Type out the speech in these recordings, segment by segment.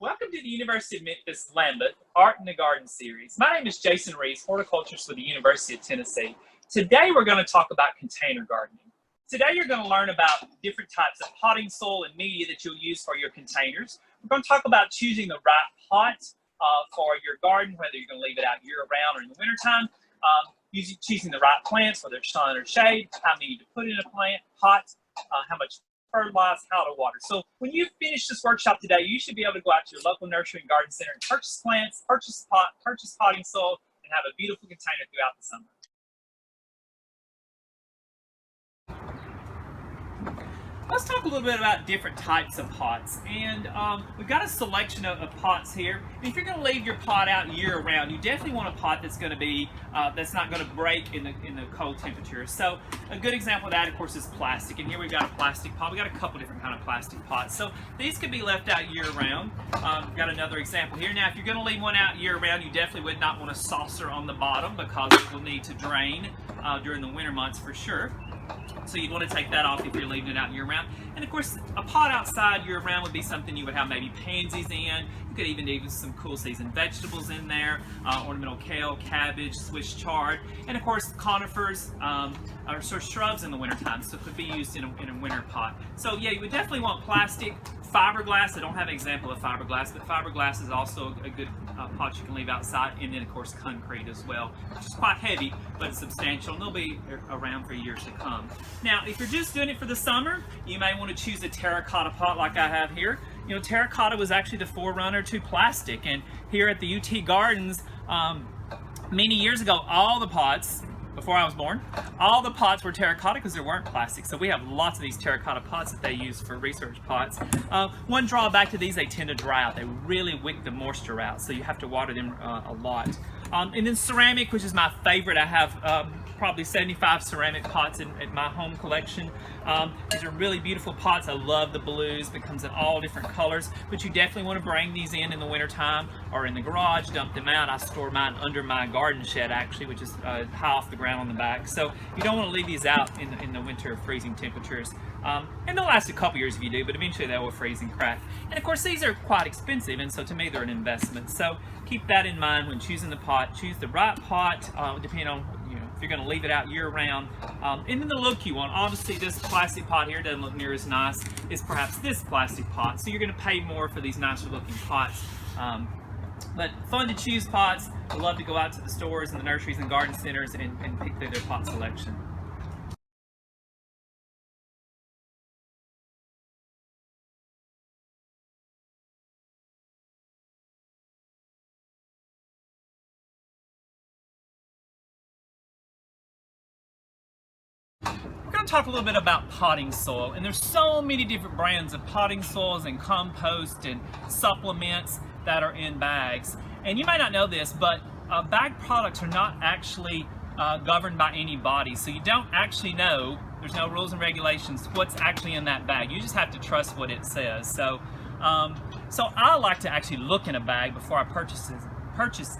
Welcome to the University of Memphis Lambeth Art&Garden series. My name is Jason Reeves, horticulturist with the University of Tennessee. Today we're going to talk about container gardening. Today you're going to learn about different types of potting soil and media that you'll use for your containers. We're going to talk about choosing the right pot for your garden, whether you're going to leave it out year-round or in the wintertime. Choosing the right plants, whether it's sun or shade, how many to put in a plant, pot, how much fertilize, how to water. So when you finish this workshop today, you should be able to go out to your local nursery and garden center and purchase plants, purchase potting soil, and have a beautiful container throughout the summer. Let's talk a little bit about different types of pots. And we've got a selection of pots here. And if you're going to leave your pot out year-round, you definitely want a pot that's going to be that's not going to break in the cold temperatures. So a good example of that, of course, is plastic. And here we've got a plastic pot. We've got a couple different kind of plastic pots. So these can be left out year-round. We've got another example here. Now, if you're going to leave one out year-round, you definitely would not want a saucer on the bottom because it will need to drain during the winter months for sure. So you'd want to take that off if you're leaving it out year-round. And of course, a pot outside year-round would be something you would have maybe pansies in. You could even leave some cool season vegetables in there, ornamental kale, cabbage, Swiss chard, and of course conifers or sort of shrubs in the wintertime, so it could be used in a winter pot. So yeah, you would definitely want plastic. Fiberglass, I don't have an example of fiberglass, but fiberglass is also a good pot you can leave outside, and then of course concrete as well, which is quite heavy, but it's substantial, and they'll be around for years to come. Now, if you're just doing it for the summer, you may want to choose a terracotta pot like I have here. You know, terracotta was actually the forerunner to plastic, and here at the UT Gardens, many years ago, all the pots, before I was born, all the pots were terracotta because there weren't plastic. So we have lots of these terracotta pots that they use for research pots. One drawback to these, they tend to dry out. They really wick the moisture out, so you have to water them a lot. And then ceramic, which is my favorite. I have probably 75 ceramic pots in my home collection. These are really beautiful pots. I love the blues. It comes in all different colors, but you definitely want to bring these in the wintertime or in the garage, dump them out. I store mine under my garden shed actually, which is high off the ground on the back. So you don't want to leave these out in the winter freezing temperatures. And they'll last a couple years if you do, but eventually they will freeze and crack. And of course these are quite expensive, and so to me they're an investment. So keep that in mind when choosing the pot. Choose the right pot, depending on if you're going to leave it out year-round. And then the look you want. Obviously this plastic pot here doesn't look near as nice as perhaps this plastic pot, so you're going to pay more for these nicer looking pots. But fun to choose pots. I love to go out to the stores and the nurseries and garden centers and pick through their pot selection. We're going to talk a little bit about potting soil, and there's so many different brands of potting soils and compost and supplements that are in bags. And you might not know this, but bag products are not actually governed by any body, so you don't actually know, there's no rules and regulations, what's actually in that bag. You just have to trust what it says. So I like to actually look in a bag before I purchase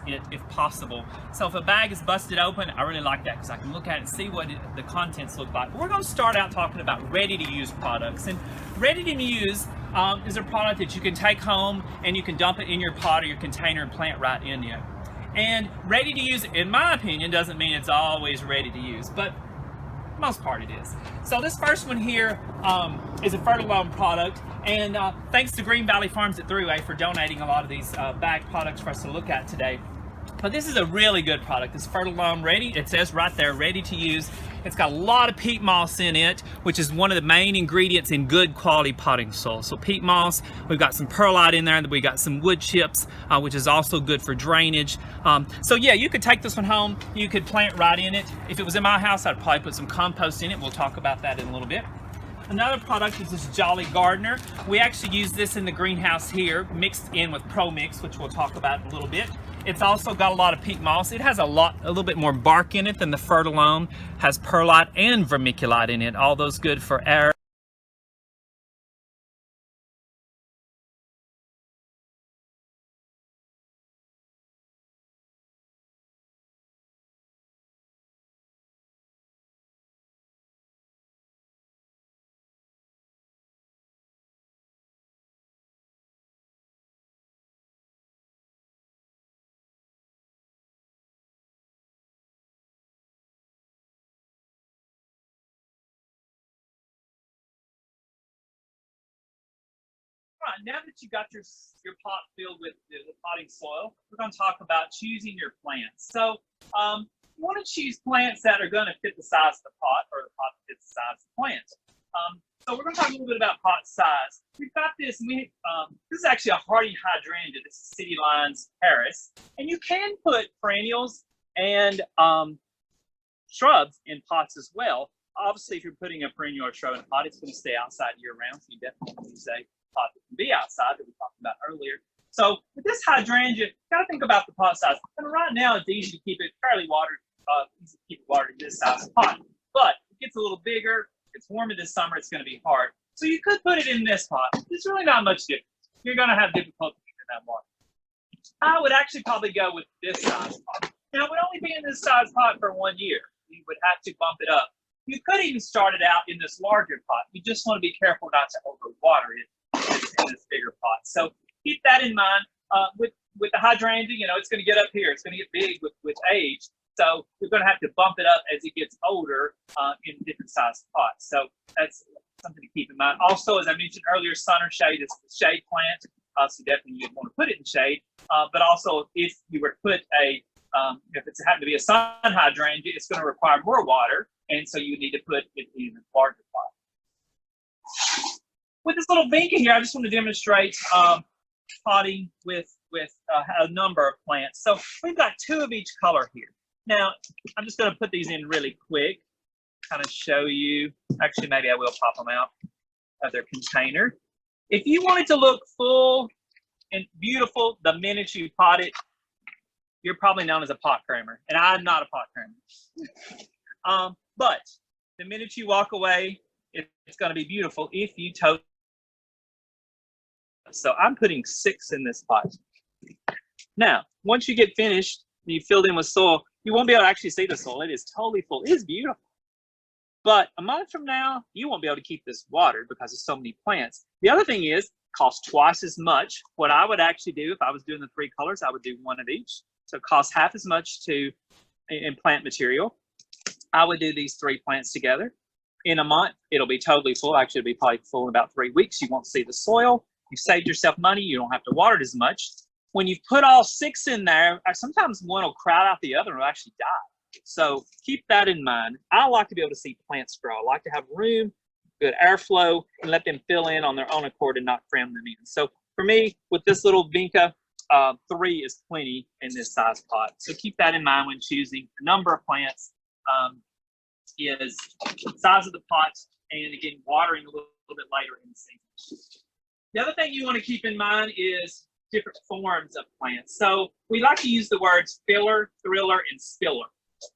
it if possible. So if a bag is busted open, I really like that because I can look at it and see what the contents look like. But we're going to start out talking about ready-to-use products. And ready-to-use is a product that you can take home and you can dump it in your pot or your container and plant right in it. And ready-to-use, in my opinion, doesn't mean it's always ready to use, but most part it is. So this first one here is a Fertilome product, and thanks to Green Valley Farms at Thruway for donating a lot of these bag products for us to look at today. But this is a really good product. It's Fertilome ready. It says right there, ready to use. It's got a lot of peat moss in it, which is one of the main ingredients in good quality potting soil. So peat moss, we've got some perlite in there, and we got some wood chips, which is also good for drainage. So yeah, you could take this one home. You could plant right in it. If it was in my house, I'd probably put some compost in it. We'll talk about that in a little bit. Another product is this Jolly Gardener. We actually use this in the greenhouse here, mixed in with Pro Mix, which we'll talk about in a little bit. It's also got a lot of peat moss. It has a little bit more bark in it than the Fertilome. Has perlite and vermiculite in it. All those good for air. right, now that you've got your pot filled with the potting soil, we're going to talk about choosing your plants. So you want to choose plants that are going to fit the size of the pot, or the pot that fits the size of the plant. So we're going to talk a little bit about pot size. We've got this, this is actually a hardy hydrangea. This is City Lines Paris. And you can put perennials and shrubs in pots as well. Obviously, if you're putting a perennial or shrub in a pot, it's going to stay outside year round. So you definitely use a pot that can be outside that we talked about earlier. So with this hydrangea, you got to think about the pot size. And right now, it's easy to keep it fairly watered, easy to keep it watered in this size pot. But if it gets a little bigger, it's warmer this summer, it's going to be hard. So you could put it in this pot. There's really not much difference. You're going to have difficulty keeping that water. I would actually probably go with this size pot. Now, it would only be in this size pot for 1 year. You would have to bump it up. You could even start it out in this larger pot. You just want to be careful not to overwater it in this bigger pot. So keep that in mind. With the hydrangea, you know, it's going to get up here. It's going to get big with age. So you're going to have to bump it up as it gets older in different size pots. So that's something to keep in mind. Also, as I mentioned earlier, sun or shade is a shade plant. So definitely you'd want to put it in shade. But also, if you were to put if it's happened to be a sun hydrangea, it's going to require more water. And so you need to put it in a larger pot. With this little vinca here, I just want to demonstrate potting with a number of plants. So we've got 2 of each color here. Now, I'm just going to put these in really quick, kind of show you. Actually, maybe I will pop them out of their container. If you want it to look full and beautiful the minute you pot it, you're probably known as a pot cramer, and I'm not a pot cramer. But the minute you walk away, it's going to be beautiful if you tote. So I'm putting 6 in this pot. Now, once you get finished, and you filled in with soil, you won't be able to actually see the soil. It is totally full. It is beautiful. But a month from now, you won't be able to keep this watered because there's so many plants. The other thing is, it costs twice as much. What I would actually do if I was doing the 3 colors, I would do 1 of each. So it costs half as much in plant material. I would do these 3 plants together. In a month, it'll be totally full. Actually, it'll be probably full in about 3 weeks. You won't see the soil. You've saved yourself money. You don't have to water it as much. When you put all 6 in there, sometimes one will crowd out the other and will actually die. So keep that in mind. I like to be able to see plants grow. I like to have room, good airflow, and let them fill in on their own accord and not cram them in. So for me, with this little vinca, 3 is plenty in this size pot. So keep that in mind when choosing the number of plants. Is size of the pot, and again, watering a little bit later in the season. The other thing you want to keep in mind is different forms of plants. So we like to use the words filler, thriller, and spiller.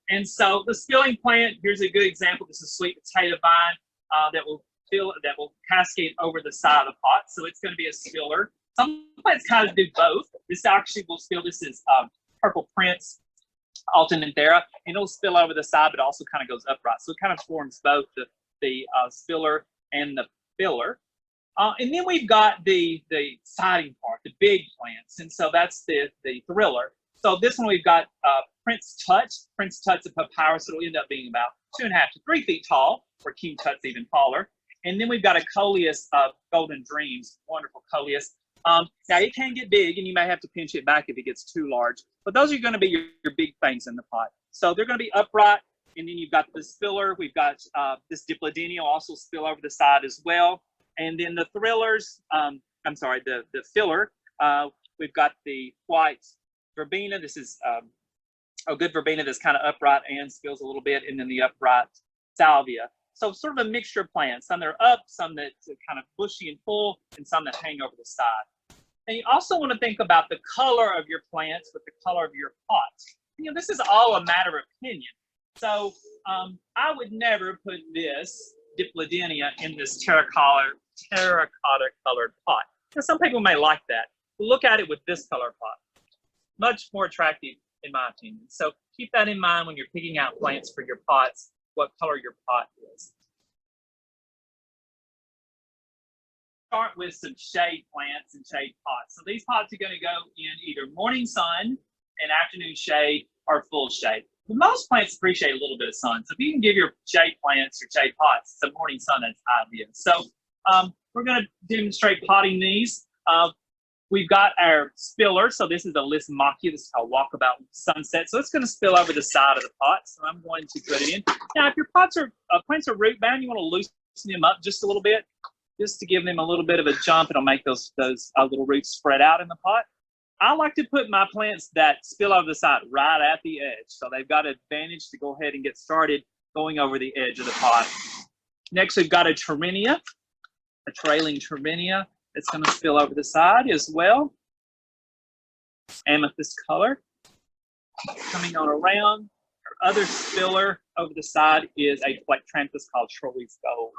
And so the spilling plant, here's a good example. This is sweet potato vine that will cascade over the side of the pot. So it's going to be a spiller. Some plants kind of do both. This actually will spill. This is purple prince, Altananthera, and it'll spill over the side, but also kind of goes upright. So it kind of forms both the spiller and the filler. And then we've got the siding part, the big plants. And so that's the thriller. So this one we've got Prince Tut. Prince Tut's a papyrus. It'll end up being about 2.5 to 3 feet tall, where King Tut's even taller. And then we've got a Coleus Golden Dreams, wonderful Coleus. Now it can get big, and you may have to pinch it back if it gets too large. But those are going to be your big things in the pot. So they're going to be upright, and then you've got the spiller. We've got this Dipladenia will also spill over the side as well. And then the thrillers, the filler, we've got the white verbena. This is a good verbena that's kind of upright and spills a little bit, and then the upright salvia. So sort of a mixture of plants. Some that are up, some that are kind of bushy and full, and some that hang over the side. And you also want to think about the color of your plants with the color of your pots. You know, this is all a matter of opinion. So I would never put this Dipladenia in this terracotta colored pot. Now, some people may like that. But look at it with this color pot. Much more attractive, in my opinion. So keep that in mind when you're picking out plants for your pots, what color your pot is. Start with some shade plants and shade pots. So these pots are going to go in either morning sun and afternoon shade or full shade. But most plants appreciate a little bit of sun. So if you can give your shade plants or shade pots some morning sun, that's ideal. So we're going to demonstrate potting these. We've got our spiller. So this is a Lismachia. This is called Walkabout Sunset. So it's going to spill over the side of the pot. So I'm going to put it in. Now, if your plants are root bound, you want to loosen them up just a little bit, just to give them a little bit of a jump. It'll make those little roots spread out in the pot. I like to put my plants that spill over the side right at the edge. So they've got an advantage to go ahead and get started going over the edge of the pot. Next, we've got a Terminia, a trailing Terminia. It's going to spill over the side as well. Amethyst color. Coming on around. Our other spiller over the side is a Plectranthus called Troy's Gold.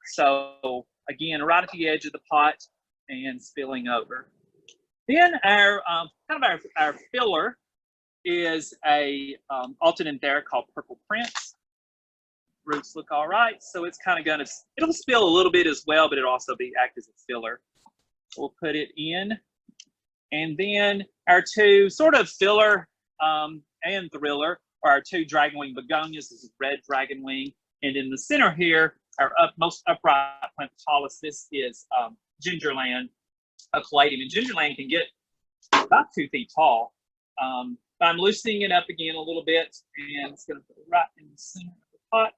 So again, right at the edge of the pot and spilling over. Then our our filler is a Altananthera called Purple Prince. Roots look all right, so it's kind of it'll spill a little bit as well, but it'll also act as a filler. We'll put it in, and then our two sort of filler and thriller are our two dragonwing begonias. This is red dragonwing, and in the center here, our most upright plant, the tallest. This is Gingerland, a caladium, and Gingerland can get about 2 feet tall. But I'm loosening it up again a little bit, and it's going to put it right in the center of the pot.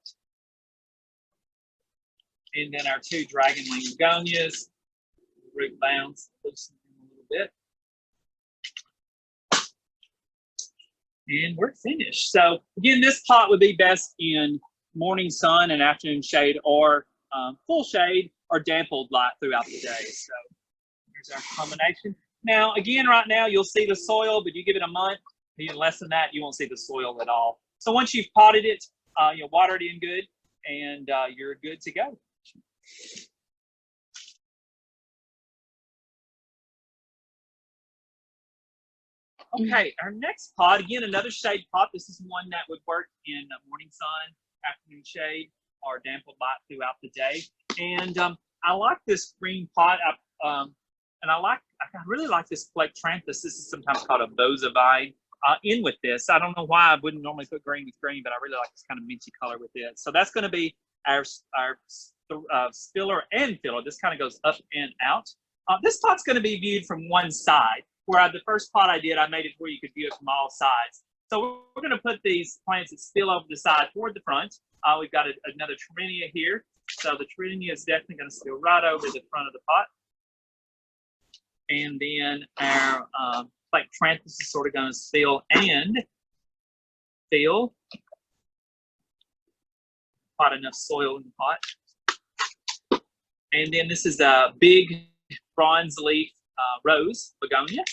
And then our two dragonwing begonias, root bounds, loosen them a little bit. And we're finished. So again, this pot would be best in morning sun and afternoon shade, or full shade or dampened light throughout the day. So here's our combination. Now, again, right now you'll see the soil, but you give it a month, even less than that, you won't see the soil at all. So once you've potted it, you'll water it in good, and you're good to go. Okay, our next pot, again, another shade pot. This is one that would work in morning sun, afternoon shade, or dampened light throughout the day. And I like this green pot, and I really like this Plectranthus. This is sometimes called a Boza vine. In with this, I don't know why I wouldn't normally put green with green, but I really like this kind of minty color with it. So that's going to be our spiller and filler. This kind of goes up and out. This pot's going to be viewed from one side. Where the first pot I did, I made it where you could view it from all sides. So we're going to put these plants that spill over the side toward the front. We've got another Terminia here. So the Terminia is definitely going to spill right over the front of the pot. And then our Plectranthus is sort of going to spill and fill. Pot enough soil in the pot. And then this is a big bronze leaf rose begonia,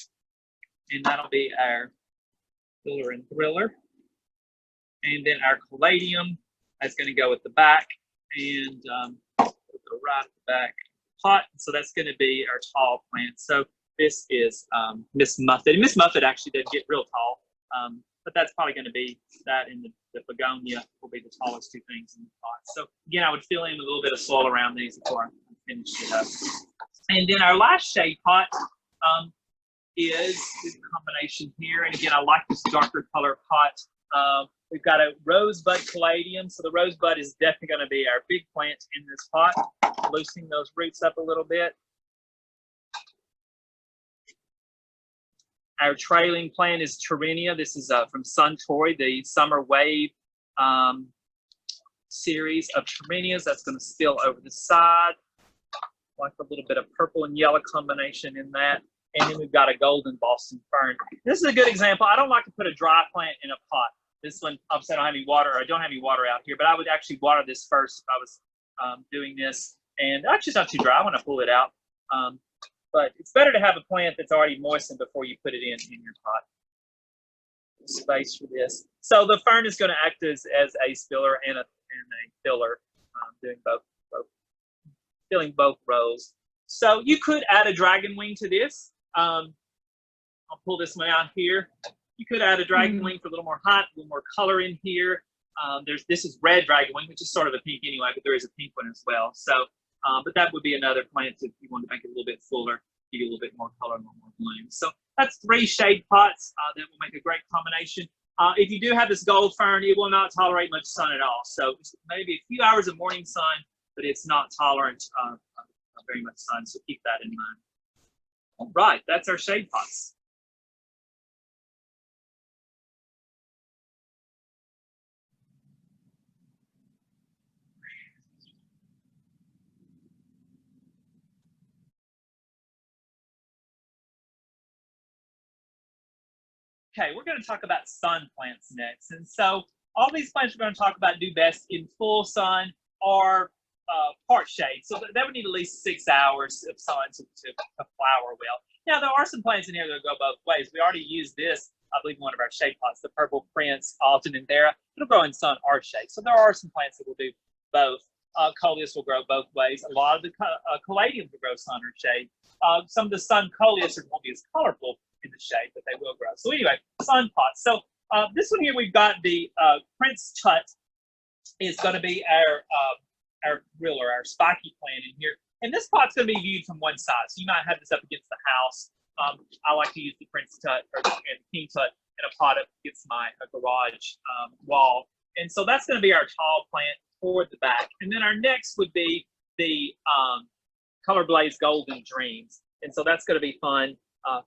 and that'll be our filler and thriller. And then our caladium is going to go at the back, and we'll go right at the back pot. So that's going to be our tall plant. So this is Miss Muffet. Miss Muffet actually did get real tall, but that's probably going to be that, and the begonia will be the tallest two things in the pot. So again, I would fill in a little bit of soil around these before I finish it up. And then our last shade pot is this combination here. And again, I like this darker color pot. We've got a rosebud caladium. So the rosebud is definitely going to be our big plant in this pot. Loosening those roots up a little bit. Our trailing plant is Terminia. This is from Suntory, the Summer Wave series of Terminias. That's going to spill over the side. Like a little bit of purple and yellow combination in that. And then we've got a golden Boston fern. This is a good example. I don't like to put a dry plant in a pot. This one, obviously I don't have any water, or I don't have any water out here, but I would actually water this first if I was doing this. And actually it's not too dry when I pull it out. But it's better to have a plant that's already moistened before you put it in your pot. Space for this. So the fern is going to act as a spiller and a filler, doing both. Filling both rows. So you could add a dragon wing to this. I'll pull this one out here. You could add a dragon wing for a little more height, a little more color in here. This is red dragon wing, which is sort of a pink anyway, but there is a pink one as well. So, but that would be another plant if you want to make it a little bit fuller, give you a little bit more color and a little more bloom. So that's 3 shade pots that will make a great combination. If you do have this gold fern, it will not tolerate much sun at all. So maybe a few hours of morning sun, but it's not tolerant of very much sun, so keep that in mind. Right, that's our shade pots. Okay, we're going to talk about sun plants next. And so all these plants we're going to talk about do best in full sun or part shade. So that would need at least 6 hours of sun to flower well. Now, there are some plants in here that go both ways. We already used this, I believe, in one of our shade pots, the purple Prince, Alton, and Thera. It'll grow in sun or shade. So there are some plants that will do both. Coleus will grow both ways. A lot of the caladiums will grow sun or shade. Some of the sun coleus won't be as colorful in the shade, but they will grow. So anyway, sun pots. So this one here, we've got the Prince Tut is going to be our thriller, our spiky plant in here. And this pot's going to be viewed from one side. So you might have this up against the house. I like to use the Prince Tut or the King Tut in a pot up against my garage wall. And so that's going to be our tall plant toward the back. And then our next would be the Color Blaze Golden Dreams. And so that's going to be fun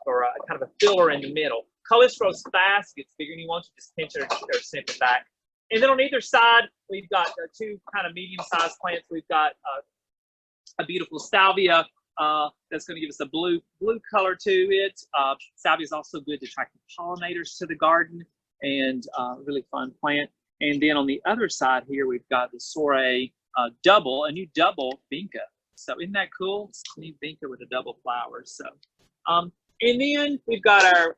for a kind of a filler in the middle. Coleus grows fast, gets bigger than you want, you just pinch it or snip it back. And then on either side, we've got two kind of medium-sized plants. We've got a beautiful salvia that's going to give us a blue color to it. Salvia is also good to attract pollinators to the garden, and really fun plant. And then on the other side here, we've got the Soiree double, a new double vinca. So isn't that cool? It's a new vinca with a double flower. So, and then we've got our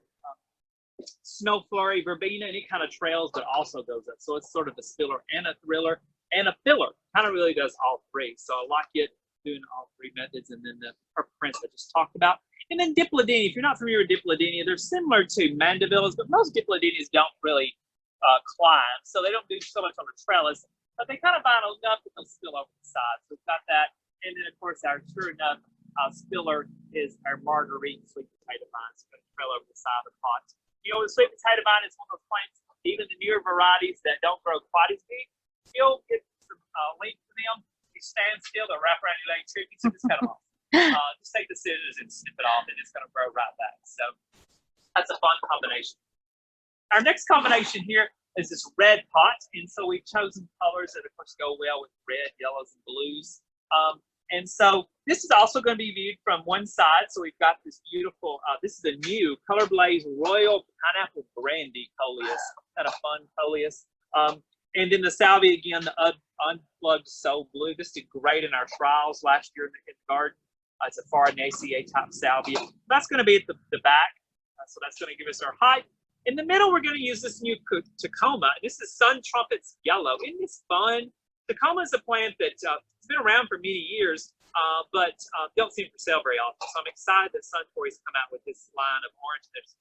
Snow Flurry verbena, and it kind of trails but also goes up. So it's sort of a spiller and a thriller and a filler. Kind of really does all three. So I like it doing all three methods, and then the purple prince I just talked about. And then Dipladenia. If you're not familiar with Dipladenia, they're similar to mandavillas, but most Dipladenias don't really climb. So they don't do so much on the trellis, but they kind of bind enough that they'll spill over the side. So we've got that. And then, of course, our sure enough spiller is our marguerite sweet potato vines. It's going to trail over the side of the pot. You know, the sweet potato vine is one of those plants, even the newer varieties that don't grow quite as big, you'll get some length to them. You stand still, they'll wrap around your leg, tricky, so just cut them off. Just take the scissors and snip it off, and it's going to grow right back. So that's a fun combination. Our next combination here is this red pot, and so we've chosen colors that, of course, go well with red, yellows, and blues. And so this is also going to be viewed from one side. So we've got this beautiful, this is a new Color Blaze Royal Pineapple Brandy Coleus. Kind of fun Coleus. And then the salvia, again, the Unplugged Soul Blue. This did great in our trials last year in the garden. It's a Farinaceae type salvia. That's going to be at the back. So that's going to give us our height. In the middle, we're going to use this new Tacoma. This is Sun Trumpets Yellow. Isn't this fun? Tacoma is a plant that's been around for many years, but don't see it for sale very often. So I'm excited that Sun Toys come out with this line of orange. There's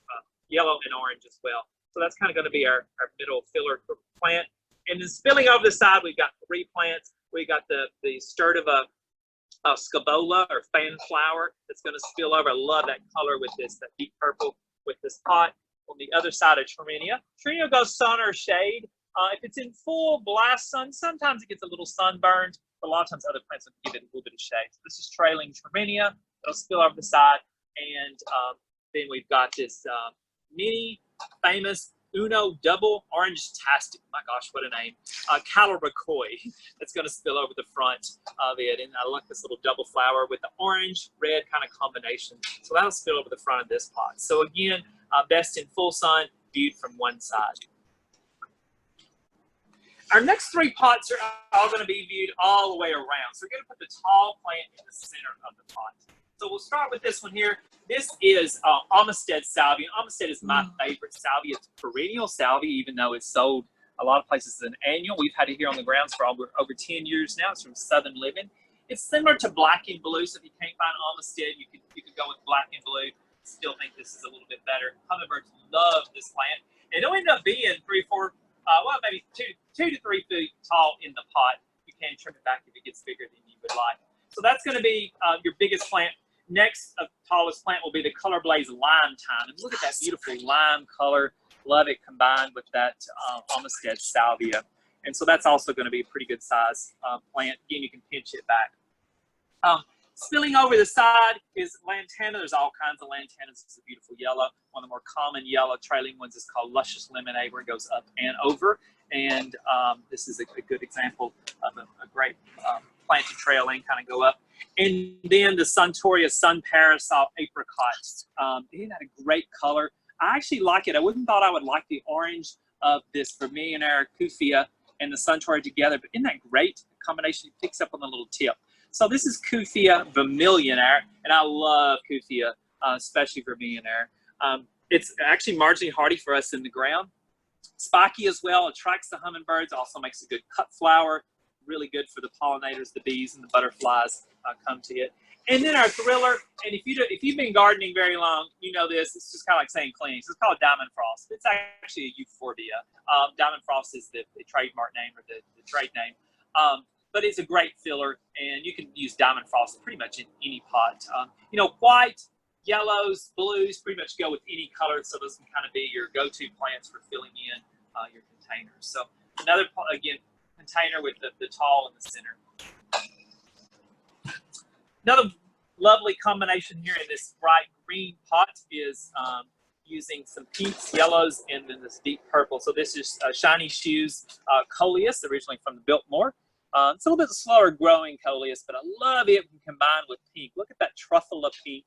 yellow and orange as well. So that's kind of going to be our middle filler plant. And then spilling over the side, we've got three plants. We got the Sturtiva scabola or fan flower that's going to spill over. I love that color with this, that deep purple with this pot. On the other side of Trimmenia. Trimmenia goes sun or shade. If it's in full blast sun, sometimes it gets a little sunburned, but a lot of times other plants will give it a little bit of shade. So this is trailing Trimmenia. It'll spill over the side. And then we've got this mini famous Uno double orange-tastic. My gosh, what a name. Caloricoi. That's going to spill over the front of it. And I like this little double flower with the orange-red kind of combination. So that'll spill over the front of this pot. So again, best in full sun, viewed from one side. Our next three pots are all going to be viewed all the way around. So we're going to put the tall plant in the center of the pot. So we'll start with this one here. This is Amistad salvia. Amistad is my favorite salvia. It's perennial salvia, even though it's sold a lot of places as an annual. We've had it here on the grounds for over 10 years now. It's from Southern Living. It's similar to black and blue. So if you can't find Amistad, you could go with black and blue. Still think this is a little bit better. Hummingbirds love this plant. It'll end up being 3-4, well, maybe 2 to 3 feet tall in the pot. You can trim it back if it gets bigger than you would like. So that's going to be your biggest plant. Next, tallest plant will be the Color Blaze Lime Time. And look at that beautiful lime color. Love it combined with that Amistad salvia. And so that's also going to be a pretty good size plant. Again, you can pinch it back. Spilling over the side is lantana. There's all kinds of lantanas. It's a beautiful yellow. One of the more common yellow trailing ones is called Luscious Lemonade, where it goes up and over. And this is a good example of a great plant to trail in, kind of go up. And then the Suntoria Sun Parasol Apricot. It had a great color. I actually like it. I wouldn't thought I would like the orange of this Vermillionaire Kufia and the Suntoria together, but isn't that great? The combination, it picks up on the little tip. So this is Kufia Vermillionaire, and I love Kufia, especially Vermillionaire. It's actually marginally hardy for us in the ground. Spiky as well, attracts the hummingbirds, also makes a good cut flower, really good for the pollinators, the bees and the butterflies come to it. And then our thriller, and if you've been gardening very long, you know this. It's just kind of like saying cleaning. So it's called Diamond Frost. It's actually a euphorbia. Diamond Frost is the trademark name or the trade name. But it's a great filler, and you can use Diamond Frost pretty much in any pot. You know, white, yellows, blues pretty much go with any color, so those can kind of be your go-to plants for filling in your containers. So another, again, container with the tall in the center. Another lovely combination here in this bright green pot is using some pinks, yellows, and then this deep purple. So this is Shiny Shoes Coleus, originally from the Biltmore. It's a little bit slower growing Coleus, but I love it when combined with pink. Look at that Truffula pink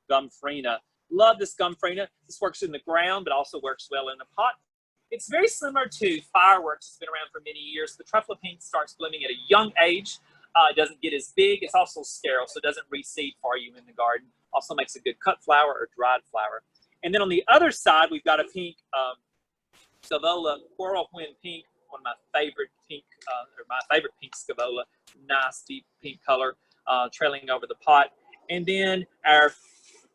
Gumfrena. Love this Gumfrena. This works in the ground, but also works well in the pot. It's very similar to Fireworks. It's been around for many years. The Truffula pink starts blooming at a young age. It doesn't get as big. It's also sterile, so it doesn't reseed for you in the garden. Also makes a good cut flower or dried flower. And then on the other side, we've got a pink Scaevola Whirlwind Pink, one of my favorite pink, or my favorite pink Scaevola. Nice deep pink color, trailing over the pot. And then our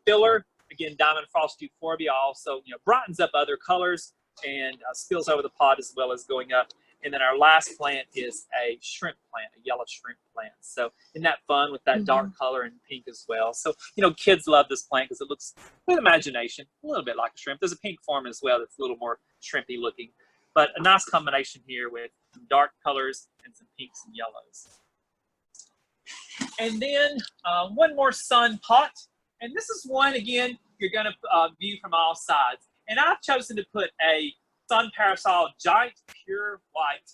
filler, again, Diamond Frost Euphorbia, also brightens up other colors and spills over the pot as well as going up. And then our last plant is a shrimp plant, a yellow shrimp plant. So isn't that fun with that dark color and pink as well? So, kids love this plant because it looks, with imagination, a little bit like a shrimp. There's a pink form as well that's a little more shrimpy looking. But a nice combination here with some dark colors and some pinks and yellows. And then one more sun pot. And this is one, again, you're going to view from all sides. And I've chosen to put a Sun Parasol Giant Pure White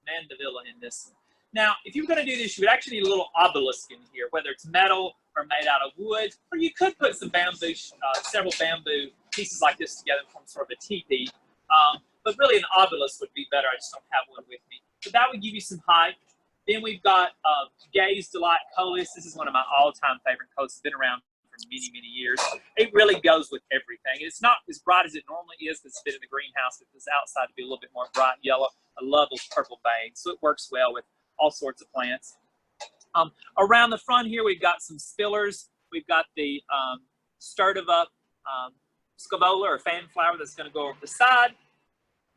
Mandevilla in this one. Now, if you were going to do this, you would actually need a little obelisk in here, whether it's metal or made out of wood, or you could put some bamboo, several bamboo pieces like this together from sort of a teepee. But really an obelisk would be better. I just don't have one with me. So that would give you some height. Then we've got Gaze Delight Coleus. This is one of my all-time favorite coleus. It's been around for many, many years. It really goes with everything. It's not as bright as it normally is because it's been in the greenhouse. If it's outside, to be a little bit more bright yellow. I love those purple bangs, so it works well with all sorts of plants. Around the front here, we've got some spillers. We've got the Sturtiva Scaevola or fan flower that's going to go over the side.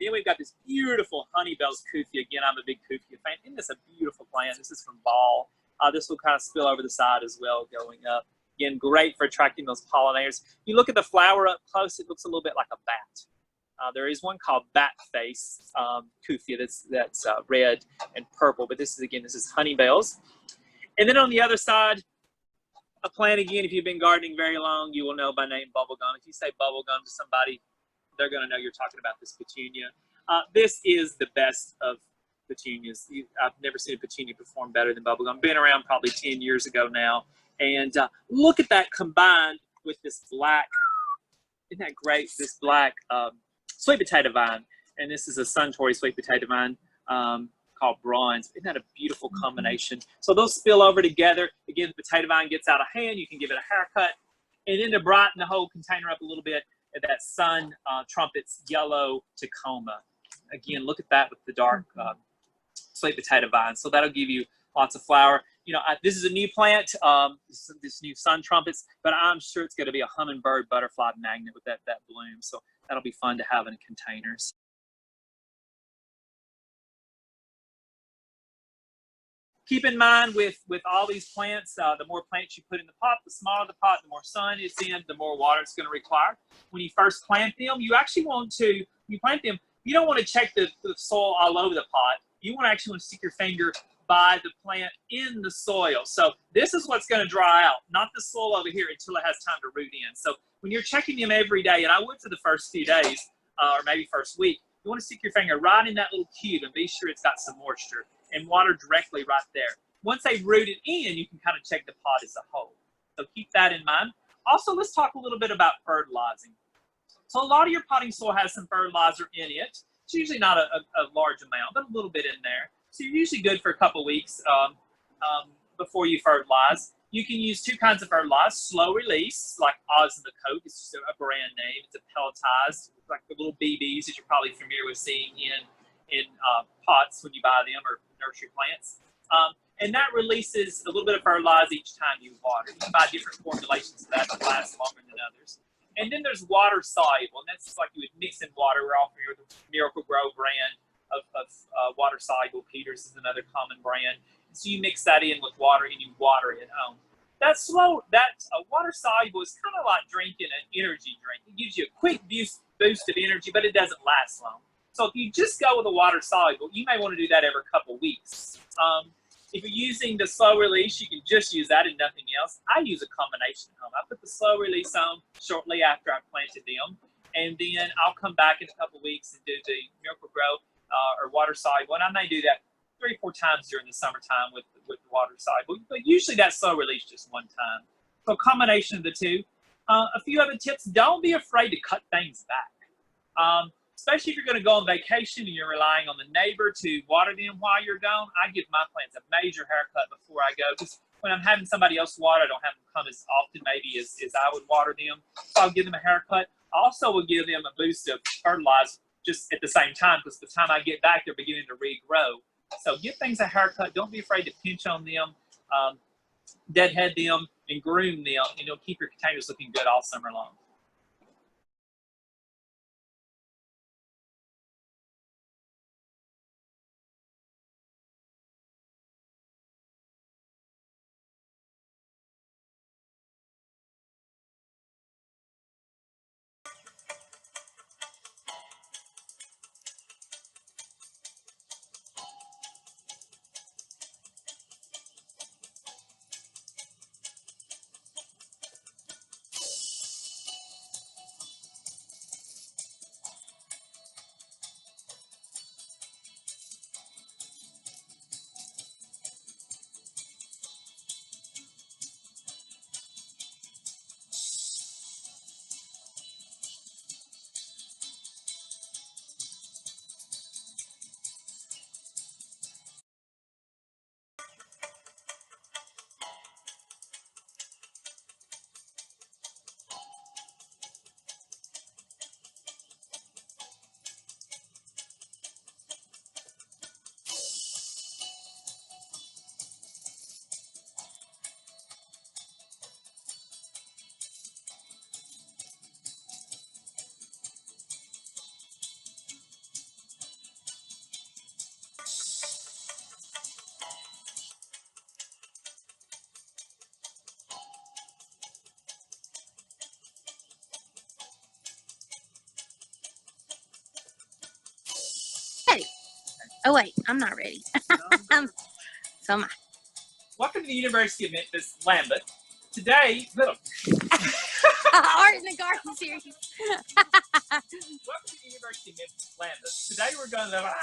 Then we've got this beautiful Honeybell's Kufia. Again, I'm a big Kufia fan. Isn't this a beautiful plant? This is from Ball. This will kind of spill over the side as well going up. Again, great for attracting those pollinators. You look at the flower up close, it looks a little bit like a bat. There is one called Bat Face Kufia that's red and purple, but this is Honeybell's. And then on the other side, a plant again, if you've been gardening very long, you will know by name bubblegum. If you say bubblegum to somebody, they're going to know you're talking about this petunia. This is the best of petunias. I've never seen a petunia perform better than bubblegum. Been around probably 10 years ago now. And look at that combined with this black, isn't that great? This black sweet potato vine. And this is a Suntory sweet potato vine called Bronze. Isn't that a beautiful combination? So those spill over together. Again, the potato vine gets out of hand. You can give it a haircut. And then to brighten the whole container up a little bit, that Sun Trumpets Yellow Tacoma. Again, look at that with the dark sweet potato vine. So that'll give you lots of flower. This is a new plant, this new Sun Trumpets, but I'm sure it's going to be a hummingbird butterfly magnet with that bloom. So that'll be fun to have in containers. Keep in mind with all these plants, the more plants you put in the pot, the smaller the pot, the more sun it's in, the more water it's going to require. When you first plant them, you actually want to, when you plant them, you don't want to check the soil all over the pot. You actually want to stick your finger by the plant in the soil. So this is what's going to dry out, not the soil over here until it has time to root in. So when you're checking them every day, and I would for the first few days, or maybe first week, you want to stick your finger right in that little cube and be sure it's got some moisture and water directly right there. Once they've rooted in, you can kind of check the pot as a whole. So keep that in mind. Also, let's talk a little bit about fertilizing. So a lot of your potting soil has some fertilizer in it. It's usually not a large amount, but a little bit in there. So you're usually good for a couple weeks before you fertilize. You can use two kinds of fertilizer: slow release, like Oz and the Coke. It's just a brand name. It's a pelletized, like the little BBs that you're probably familiar with seeing in pots when you buy them, or nursery plants. And that releases a little bit of fertilizer each time you water. You can buy different formulations of that last longer than others. And then there's water soluble, and that's like you would mix in water. We're all familiar with the Miracle Grow brand of water soluble. Peters is another common brand. So you mix that in with water and you water it home. That water soluble is kind of like drinking an energy drink. It gives you a quick boost of energy, but it doesn't last long. So if you just go with a water soluble, you may want to do that every couple weeks. If you're using the slow release, you can just use that and nothing else. I use a combination at home. I put the slow release on shortly after I planted them, and then I'll come back in a couple weeks and do the Miracle Grow or water soluble. And I may do that 3 or 4 times during the summertime with the water soluble, but usually that slow release just one time. So a combination of the two. A few other tips: don't be afraid to cut things back. Especially if you're going to go on vacation and you're relying on the neighbor to water them while you're gone. I give my plants a major haircut before I go, because when I'm having somebody else water, I don't have them come as often maybe as I would water them. So I'll give them a haircut. I also will give them a boost of fertilizer just at the same time, because by the time I get back, they're beginning to regrow. So give things a haircut. Don't be afraid to pinch on them, deadhead them, and groom them, and it'll keep your containers looking good all summer long. Ready. Oh wait, I'm not ready. So am I. Welcome to the University of Memphis, Lambeth. Today, Art in the Garden series. welcome to the University of Memphis, Lambeth. Today we're going to